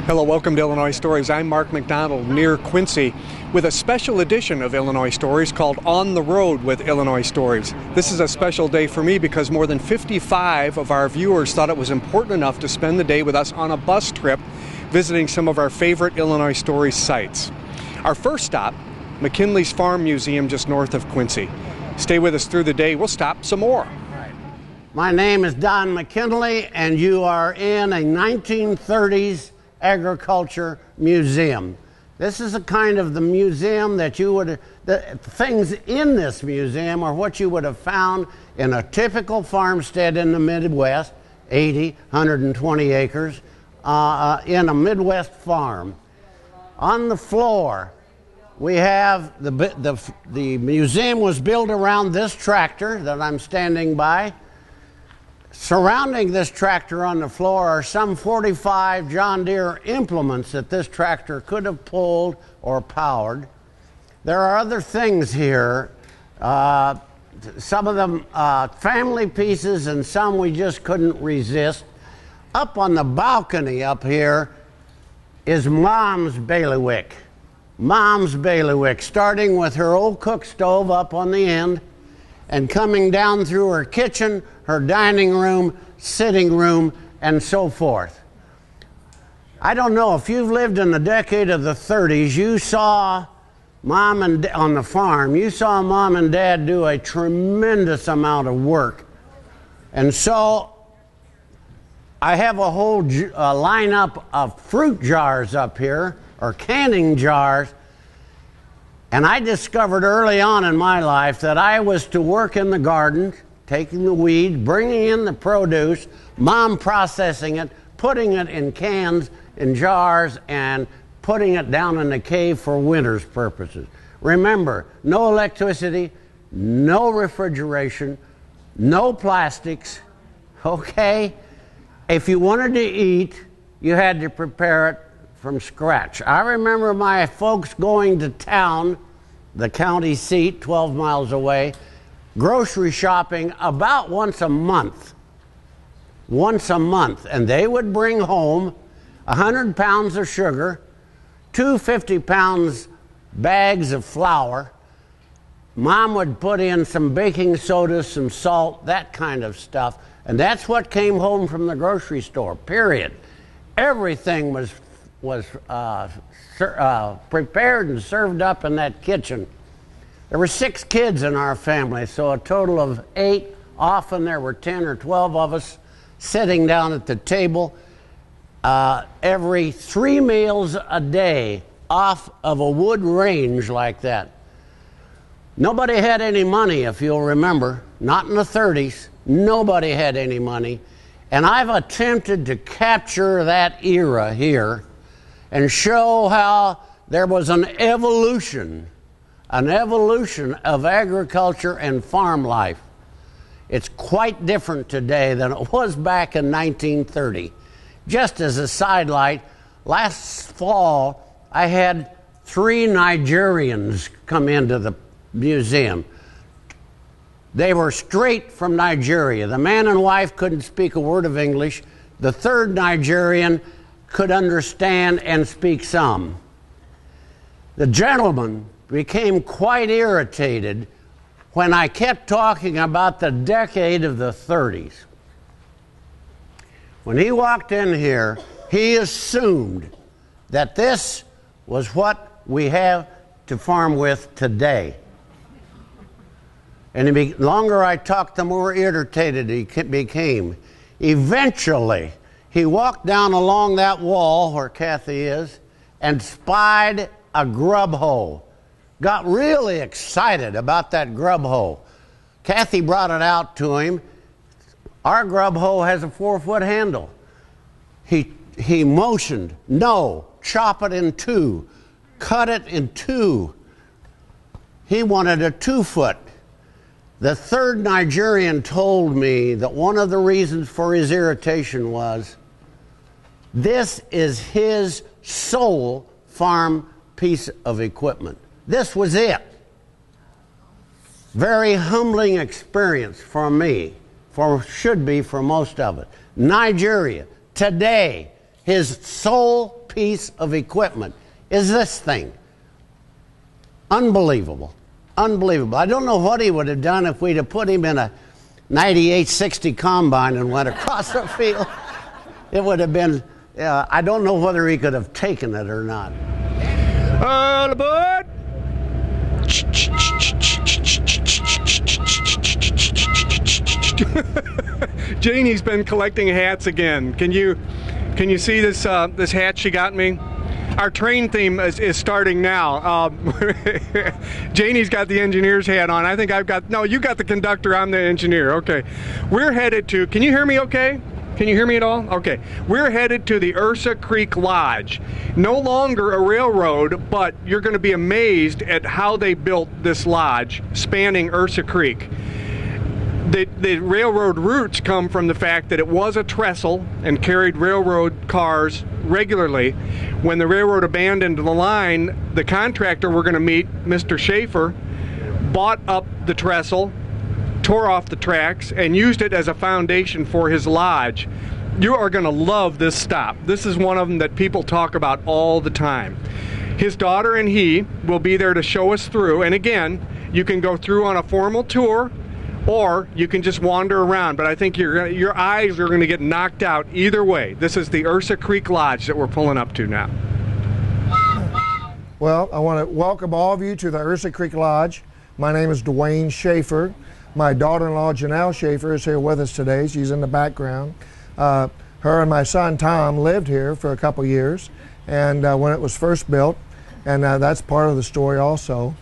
Hello, welcome to Illinois Stories. I'm Mark McDonald near Quincy with a special edition of Illinois Stories called On the Road with Illinois Stories. This is a special day for me because more than 55 of our viewers thought it was important enough to spend the day with us on a bus trip visiting some of our favorite Illinois Stories sites. Our first stop, McKinley's Farm Museum just north of Quincy. Stay with us through the day. We'll stop some more. My name is Don McKinley, and you are in a 1930s agriculture museum. This is a kind of the museum that the things in this museum are what you would have found in a typical farmstead in the Midwest, 80, 120 acres, in a Midwest farm. On the floor, we have the museum was built around this tractor that I'm standing by. Surrounding this tractor on the floor are some 45 John Deere implements that this tractor could have pulled or powered. There are other things here, some of them family pieces and some we just couldn't resist. Up on the balcony up here is Mom's bailiwick. Mom's bailiwick, starting with her old cook stove up on the end and coming down through her kitchen, her dining room, sitting room, and so forth. I don't know, if you've lived in the decade of the 30s, you saw Mom and on the farm, you saw Mom and Dad do a tremendous amount of work. And so I have a whole lineup of fruit jars up here, or canning jars. And I discovered early on in my life that I was to work in the garden, taking the weeds, bringing in the produce, Mom processing it, putting it in cans, in jars, and putting it down in the cave for winter's purposes. Remember, no electricity, no refrigeration, no plastics, okay? If you wanted to eat, you had to prepare it from scratch. I remember my folks going to town, the county seat, 12 miles away, grocery shopping about once a month, and they would bring home 100 pounds of sugar, 250 pounds bags of flour. Mom would put in some baking soda, some salt, that kind of stuff, and that's what came home from the grocery store, period. Everything was prepared and served up in that kitchen. There were 6 kids in our family, so a total of 8. Often there were 10 or 12 of us sitting down at the table. Every 3 meals a day off of a wood range like that. Nobody had any money, if you'll remember. Not in the 30s. Nobody had any money. And I've attempted to capture that era here and show how there was an evolution of agriculture and farm life. It's quite different today than it was back in 1930. Just as a sidelight, last fall I had 3 Nigerians come into the museum. They were straight from Nigeria. The man and wife couldn't speak a word of English. The third Nigerian could understand and speak some. The gentleman became quite irritated when I kept talking about the decade of the 30s. When he walked in here, he assumed that this was what we have to farm with today. And the longer I talked, the more irritated he became. Eventually, he walked down along that wall where Kathy is and spied a grub hoe. Got really excited about that grub hoe. Kathy brought it out to him. Our grub hoe has a 4-foot handle. He motioned, no, chop it in 2, cut it in 2. He wanted a 2-foot. The third Nigerian told me that one of the reasons for his irritation was this is his sole farm piece of equipment. This was it. Very humbling experience for me, should be for most of it. Nigeria, today, his sole piece of equipment is this thing. Unbelievable. Unbelievable. I don't know what he would have done if we'd have put him in a 9860 combine and went across the field. It would have been, I don't know whether he could have taken it or not. All aboard! Janie's been collecting hats again. Can you see this this hat she got me? Our train theme is starting now. Janie's got the engineer's hat on. I think I've got, no, you got the conductor, I'm the engineer. Okay. We're headed to, can you hear me okay? Can you hear me at all? Okay. We're headed to the Ursa Creek Lodge. No longer a railroad, but you're going to be amazed at how they built this lodge spanning Ursa Creek. The railroad roots come from the fact that it was a trestle and carried railroad cars regularly. When the railroad abandoned the line, the contractor we're going to meet, Mr. Schaefer, bought up the trestle, tore off the tracks, and used it as a foundation for his lodge. You are going to love this stop. This is one of them that people talk about all the time. His daughter and he will be there to show us through, and again, you can go through on a formal tour, or you can just wander around, but I think your eyes are going to get knocked out either way. This is the Ursa Creek Lodge that we're pulling up to now. Well, I want to welcome all of you to the Ursa Creek Lodge. My name is Dwayne Schaefer. My daughter-in-law, Janelle Schaefer, is here with us today. She's in the background. Her and my son, Tom, lived here for a couple years, and when it was first built, and that's part of the story also.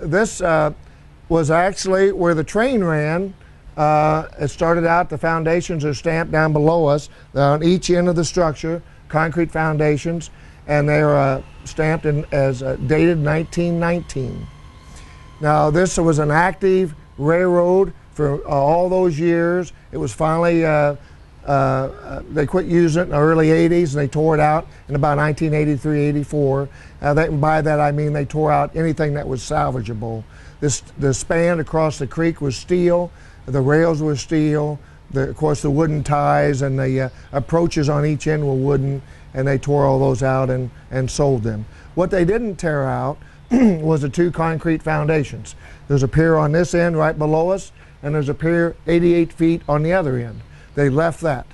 This was actually where the train ran. It started out, the foundations are stamped down below us on each end of the structure, concrete foundations, and they are stamped as dated 1919. Now, this was an active railroad for all those years. It was finally, they quit using it in the early 80s, and they tore it out in about 1983, 84. By that I mean they tore out anything that was salvageable. The span across the creek was steel, the rails were steel, of course the wooden ties and the approaches on each end were wooden, and they tore all those out and sold them. What they didn't tear out was the two concrete foundations. There's a pier on this end right below us, and there's a pier 88 feet on the other end. They left that.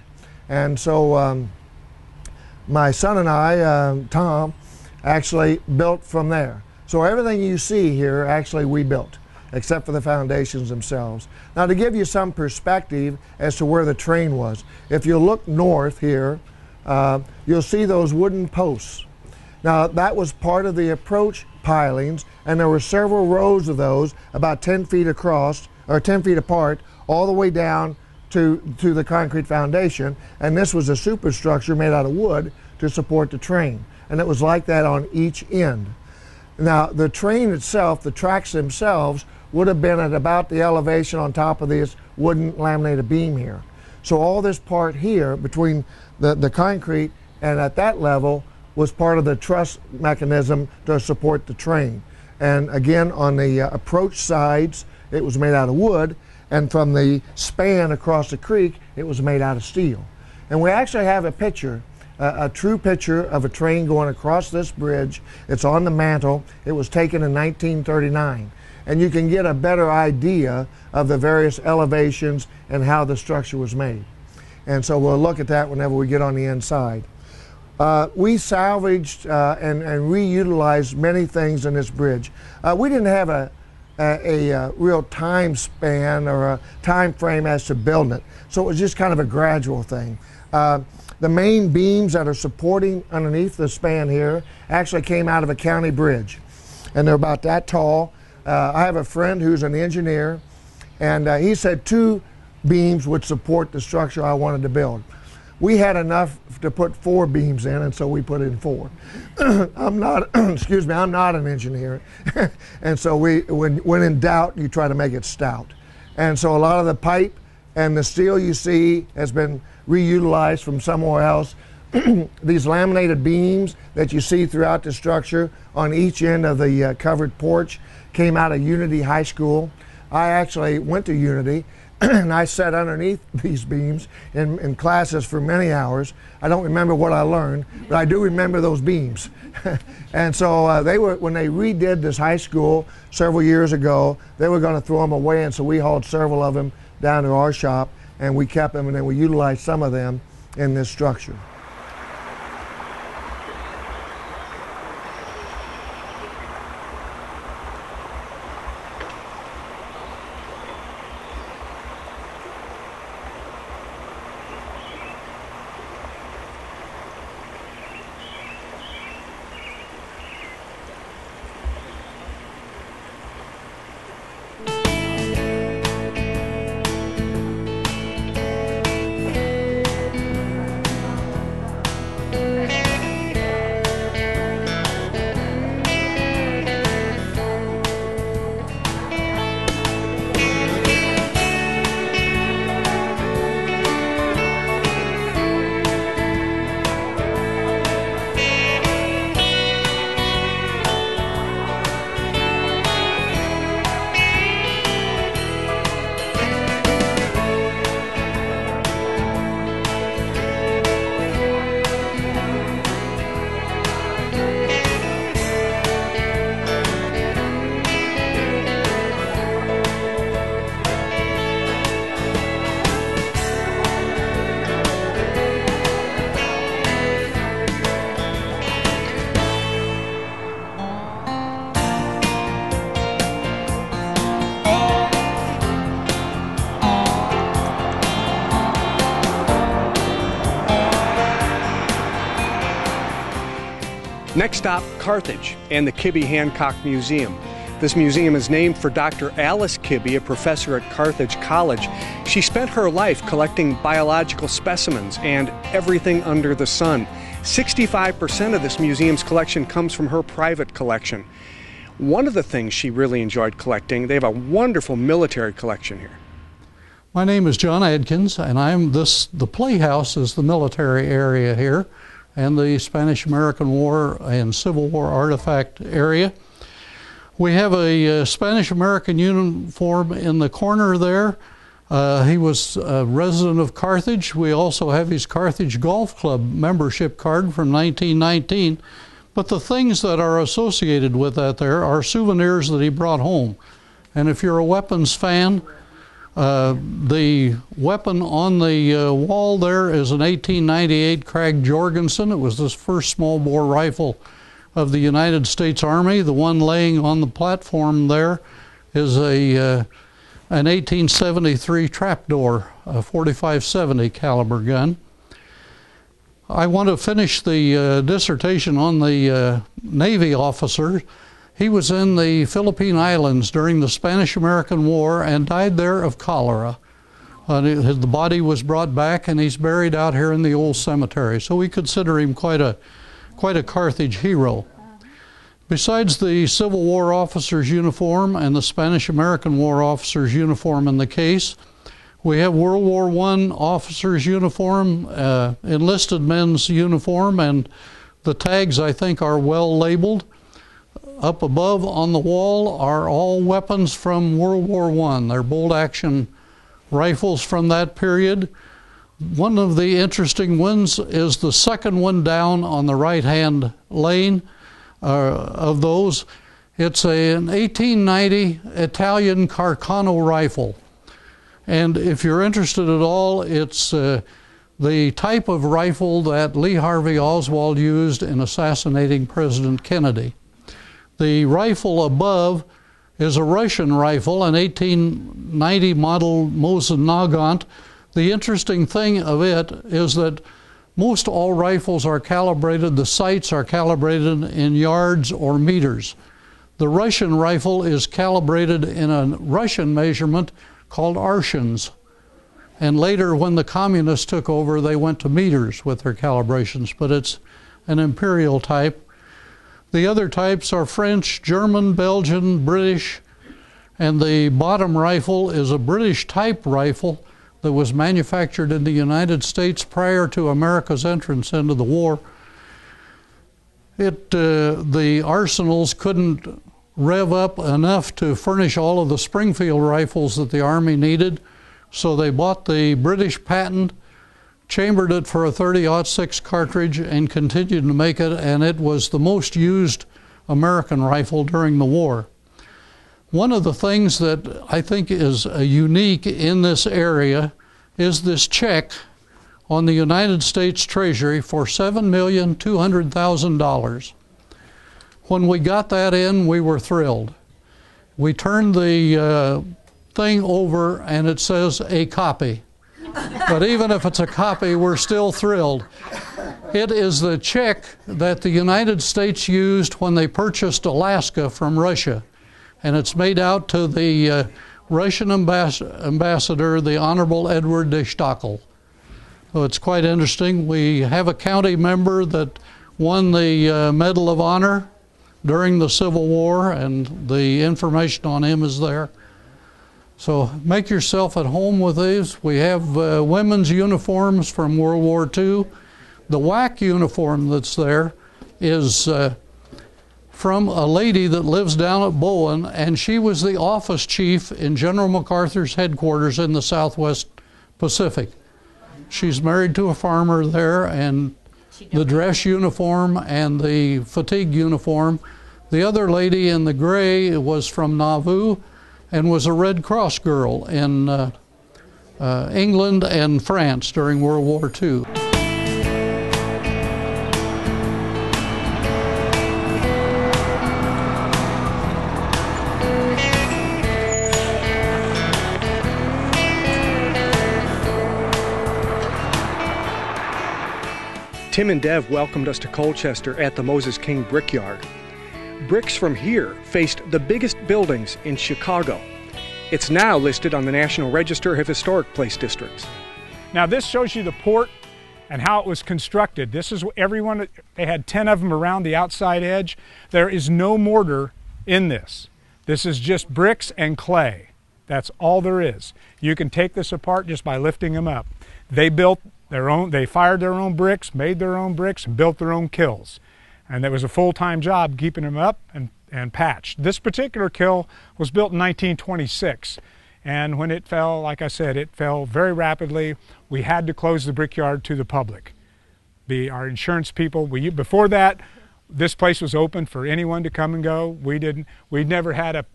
And so my son and I, Tom, actually built from there. So everything you see here, actually we built, except for the foundations themselves. Now, to give you some perspective as to where the train was, if you look north here, you'll see those wooden posts. Now, that was part of the approach pilings, and there were several rows of those, about 10 feet across, or 10 feet apart, all the way down to the concrete foundation, and this was a superstructure made out of wood to support the train, and it was like that on each end. Now, the train itself, the tracks themselves, would have been at about the elevation on top of this wooden laminated beam here. So all this part here between the concrete and at that level was part of the truss mechanism to support the train. And again, on the approach sides, it was made out of wood, and from the span across the creek, it was made out of steel. And we actually have a picture, a true picture of a train going across this bridge. It's on the mantle. It was taken in 1939. And you can get a better idea of the various elevations and how the structure was made. And so we'll look at that whenever we get on the inside. We salvaged and reutilized many things in this bridge. We didn't have a real time span or a time frame as to building it, so it was just kind of a gradual thing. The main beams that are supporting underneath the span here actually came out of a county bridge, and they're about that tall. I have a friend who's an engineer, and he said 2 beams would support the structure I wanted to build. We had enough to put 4 beams in, and so we put in 4. I'm not, excuse me, I'm not an engineer. And so when in doubt, you try to make it stout. And so a lot of the pipe and the steel you see has been reutilized from somewhere else. These laminated beams that you see throughout the structure on each end of the covered porch came out of Unity High School. I actually went to Unity, and I sat underneath these beams in classes for many hours. I don't remember what I learned, but I do remember those beams. And so they were, when they redid this high school several years ago, they were going to throw them away, and so we hauled several of them down to our shop, and we kept them, and then we utilized some of them in this structure. Next stop, Carthage and the Kibby Hancock Museum. This museum is named for Dr. Alice Kibby, a professor at Carthage College. She spent her life collecting biological specimens and everything under the sun. 65% of this museum's collection comes from her private collection. One of the things she really enjoyed collecting, they have a wonderful military collection here. My name is John Adkins, and the playhouse is the military area here, and the Spanish-American War and Civil War artifact area. We have a Spanish-American uniform in the corner there. He was a resident of Carthage. We also have his Carthage Golf Club membership card from 1919. But the things that are associated with that there are souvenirs that he brought home. And if you're a weapons fan, the weapon on the wall there is an 1898 Krag Jorgensen. It was the first small bore rifle of the United States Army. The one laying on the platform there is an 1873 trapdoor, a 45-70 caliber gun. I want to finish the dissertation on the Navy officer. He was in the Philippine Islands during the Spanish-American War and died there of cholera. The body was brought back, and he's buried out here in the old cemetery. So we consider him quite a Carthage hero. Besides the Civil War officer's uniform and the Spanish-American War officer's uniform in the case, we have World War I officer's uniform, enlisted men's uniform, and the tags, I think, are well labeled. Up above on the wall are all weapons from World War I. They're bolt-action rifles from that period. One of the interesting ones is the second one down on the right-hand lane of those. It's an 1890 Italian Carcano rifle. And if you're interested at all, it's the type of rifle that Lee Harvey Oswald used in assassinating President Kennedy. The rifle above is a Russian rifle, an 1890 model Mosin Nagant. The interesting thing of it is that most all rifles are calibrated, the sights are calibrated in yards or meters. The Russian rifle is calibrated in a Russian measurement called arshins. And later, when the communists took over, they went to meters with their calibrations, but it's an imperial type. The other types are French, German, Belgian, British, and the bottom rifle is a British type rifle that was manufactured in the United States prior to America's entrance into the war. The arsenals couldn't rev up enough to furnish all of the Springfield rifles that the Army needed. So they bought the British patent, chambered it for a 30-06 cartridge, and continued to make it, and it was the most used American rifle during the war. One of the things that I think is unique in this area is this check on the United States Treasury for $7,200,000. When we got that in, we were thrilled. We turned the thing over and it says a copy. But even if it's a copy, we're still thrilled. It is the check that the United States used when they purchased Alaska from Russia. And it's made out to the Russian ambassador, the Honorable Edward de Stockel. So it's quite interesting. We have a county member that won the Medal of Honor during the Civil War, and the information on him is there. So make yourself at home with these. We have women's uniforms from World War II. The WAC uniform that's there is from a lady that lives down at Bowen, and she was the office chief in General MacArthur's headquarters in the Southwest Pacific. She's married to a farmer there, and the dress uniform and the fatigue uniform. The other lady in the gray was from Nauvoo and was a Red Cross girl in England and France during World War II. Tim and Dev welcomed us to Colchester at the Moses King Brickyard. Bricks from here faced the biggest buildings in Chicago. It's now listed on the National Register of Historic Place Districts. Now this shows you the port and how it was constructed. This is everyone, they had 10 of them around the outside edge. There is no mortar in this. This is just bricks and clay. That's all there is. You can take this apart just by lifting them up. They built their own, they fired their own bricks, made their own bricks, and built their own kills. And it was a full-time job keeping them up and patched. This particular kill was built in 1926. And when it fell, like I said, it fell very rapidly. We had to close the brickyard to the public. Our insurance people, before that, this place was open for anyone to come and go. We never had a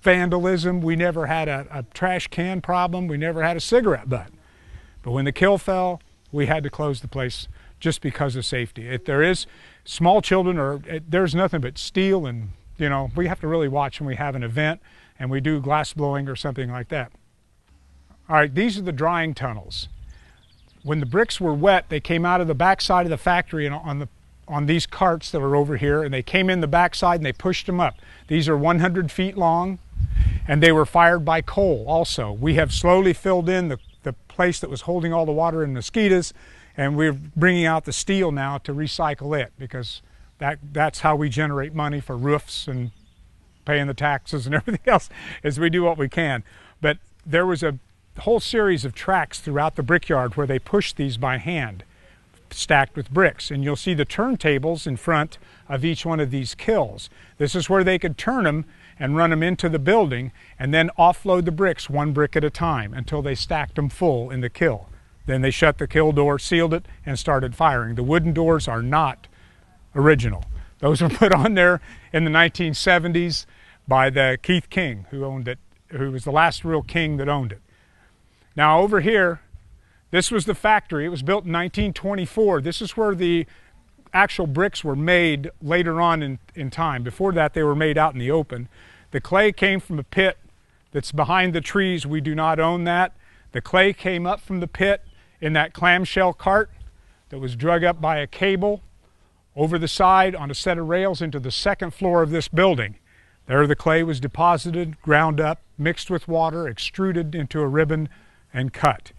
vandalism. We never had a trash can problem. We never had a cigarette butt. But when the kill fell, we had to close the place just because of safety. If there is small children, there's nothing but steel, and we have to really watch when we have an event and we do glass blowing or something like that. All right, these are the drying tunnels. When the bricks were wet, they came out of the backside of the factory and on these carts that are over here, and they came in the backside and they pushed them up. These are 100 feet long, and they were fired by coal also. We have slowly filled in the place that was holding all the water in mosquitoes, and we're bringing out the steel now to recycle it, because that's how we generate money for roofs and paying the taxes and everything else, is we do what we can. But there was a whole series of tracks throughout the brickyard where they pushed these by hand, stacked with bricks, and you'll see the turntables in front of each one of these kills. This is where they could turn them and run them into the building and then offload the bricks one brick at a time until they stacked them full in the kill. Then they shut the kill door, sealed it, and started firing. The wooden doors are not original. Those were put on there in the 1970s by the Keith King, who owned it, who was the last real king that owned it. Now over here, this was the factory. It was built in 1924. This is where the actual bricks were made later on in time. Before that, they were made out in the open. The clay came from a pit that's behind the trees. We do not own that. The clay came up from the pit in that clamshell cart that was drug up by a cable over the side on a set of rails into the second floor of this building. There the clay was deposited, ground up, mixed with water, extruded into a ribbon, and cut.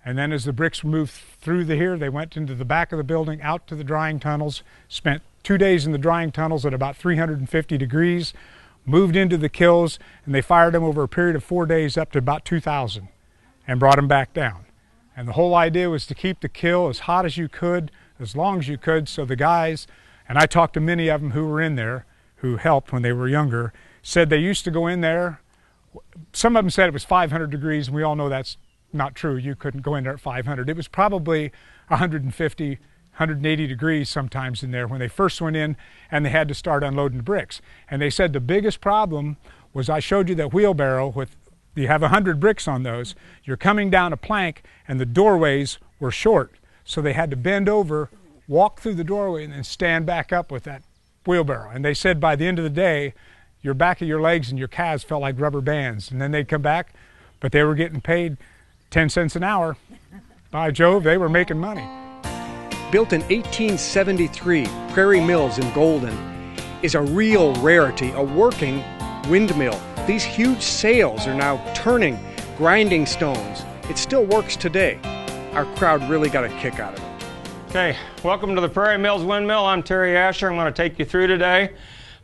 And then as the bricks moved through here, they went into the back of the building, out to the drying tunnels, spent 2 days in the drying tunnels at about 350 degrees, moved into the kills, and they fired them over a period of 4 days up to about 2,000 and brought them back down. And the whole idea was to keep the kill as hot as you could, as long as you could, so the guys, and I talked to many of them who were in there, who helped when they were younger, said they used to go in there. Some of them said it was 500 degrees, and we all know that's not true. You couldn't go in there at 500. It was probably 150, 180 degrees sometimes in there when they first went in and they had to start unloading the bricks. And they said the biggest problem was, I showed you that wheelbarrow with, you have 100 bricks on those. You're coming down a plank and the doorways were short. So they had to bend over, walk through the doorway, and then stand back up with that wheelbarrow. And they said by the end of the day, your back of your legs and your calves felt like rubber bands. And then they'd come back, but they were getting paid 10 cents an hour. By Jove, they were making money. Built in 1873, Prairie Mills in Golden is a real rarity, a working windmill. These huge sails are now turning, grinding stones. It still works today. Our crowd really got a kick out of it. Okay, welcome to the Prairie Mills Windmill. I'm Terry Asher. I'm going to take you through today.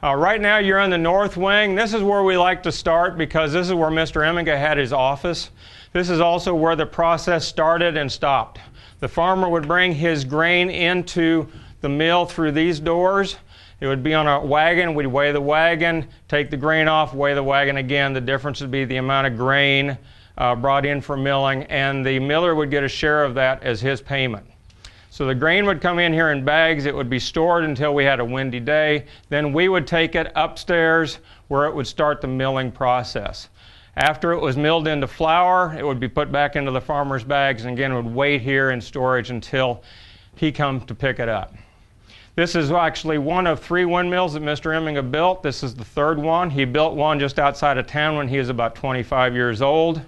Right now you're in the north wing. This is where we like to start because this is where Mr. Emminga had his office. This is also where the process started and stopped. The farmer would bring his grain into the mill through these doors. It would be on a wagon. We'd weigh the wagon, take the grain off, weigh the wagon again. The difference would be the amount of grain brought in for milling, and the miller would get a share of that as his payment. So the grain would come in here in bags. It would be stored until we had a windy day. Then we would take it upstairs where it would start the milling process. After it was milled into flour, it would be put back into the farmer's bags, and again, it would wait here in storage until he comes to pick it up. This is actually one of 3 windmills that Mr. Emminga built. This is the 3rd one. He built one just outside of town when he was about 25 years old.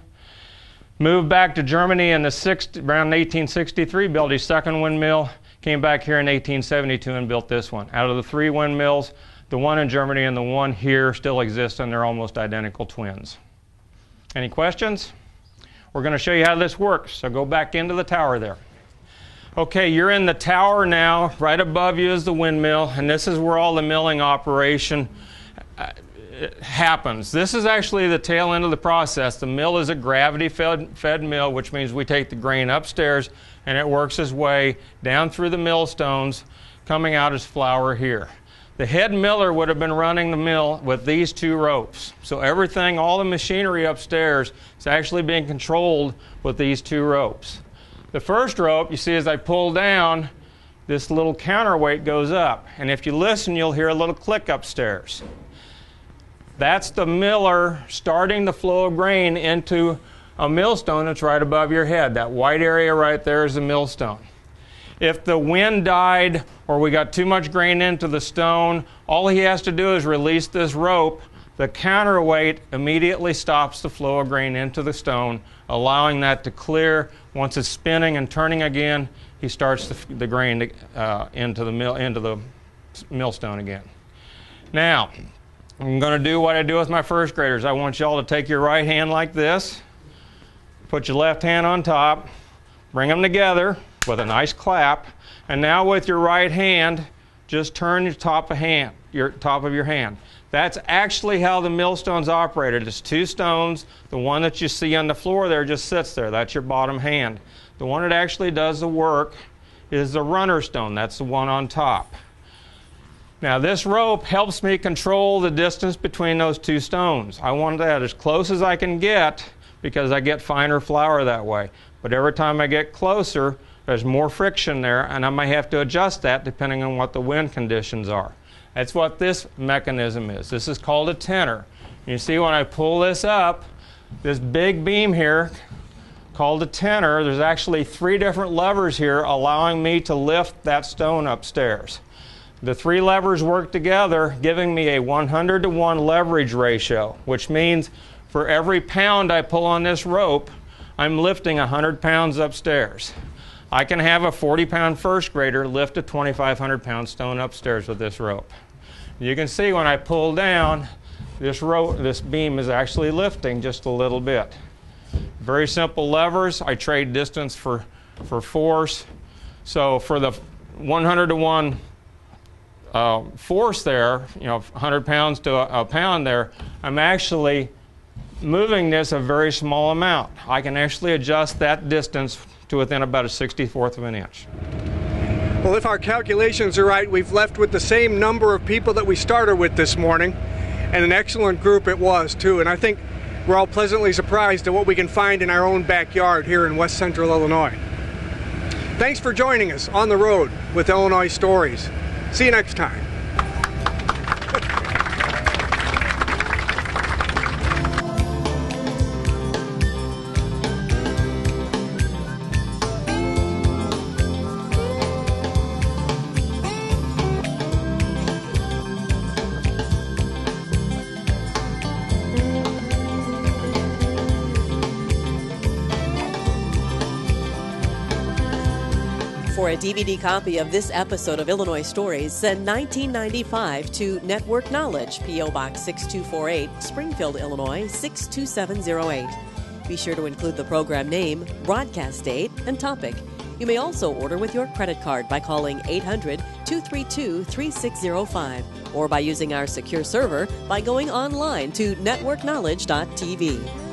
Moved back to Germany in around 1863, built his 2nd windmill, came back here in 1872 and built this one. Out of the 3 windmills, the one in Germany and the one here still exist, and they're almost identical twins. Any questions? We're going to show you how this works, so go back into the tower there. Okay, you're in the tower now. Right above you is the windmill, and this is where all the milling operation happens. This is actually the tail end of the process. The mill is a gravity-fed mill, which means we take the grain upstairs, and it works its way down through the millstones, coming out as flour here. The head miller would have been running the mill with these 2 ropes. So everything, all the machinery upstairs is actually being controlled with these 2 ropes. The first rope, you see as I pull down, this little counterweight goes up. And if you listen, you'll hear a little click upstairs. That's the miller starting the flow of grain into a millstone that's right above your head. That white area right there is the millstone. If the wind died or we got too much grain into the stone, all he has to do is release this rope. The counterweight immediately stops the flow of grain into the stone, allowing that to clear. Once it's spinning and turning again, he starts the grain into the millstone again. Now, I'm going to do what I do with my first graders. I want you all to take your right hand like this, put your left hand on top, bring them together with a nice clap, and now with your right hand, just turn your top of your hand. That's actually how the millstone's operated. It's 2 stones. The one that you see on the floor there just sits there. That's your bottom hand. The one that actually does the work is the runner stone. That's the one on top. Now this rope helps me control the distance between those 2 stones. I want that as close as I can get because I get finer flour that way. But every time I get closer, there's more friction there, and I might have to adjust that depending on what the wind conditions are. That's what this mechanism is. This is called a tenor. You see when I pull this up, this big beam here called a tenor, there's actually 3 different levers here allowing me to lift that stone upstairs. The 3 levers work together, giving me a 100-to-1 leverage ratio, which means for every pound I pull on this rope, I'm lifting 100 pounds upstairs. I can have a 40-pound first grader lift a 2,500-pound stone upstairs with this rope. You can see when I pull down, this beam is actually lifting just a little bit. Very simple levers. I trade distance for force. So for the 100-to-1 force there, 100 pounds to a pound there, I'm actually moving this a very small amount. I can actually adjust that distance to within about a 64th of an inch. Well, if our calculations are right, we've left with the same number of people that we started with this morning, and an excellent group it was too. And I think We're all pleasantly surprised at what we can find in our own backyard here in West Central Illinois. Thanks for joining us on the road with Illinois Stories. See you next time. For a DVD copy of this episode of Illinois Stories, send $19.95 to Network Knowledge, P.O. Box 6248, Springfield, Illinois 62708. Be sure to include the program name, broadcast date, and topic. You may also order with your credit card by calling 800-232-3605 or by using our secure server by going online to networkknowledge.tv.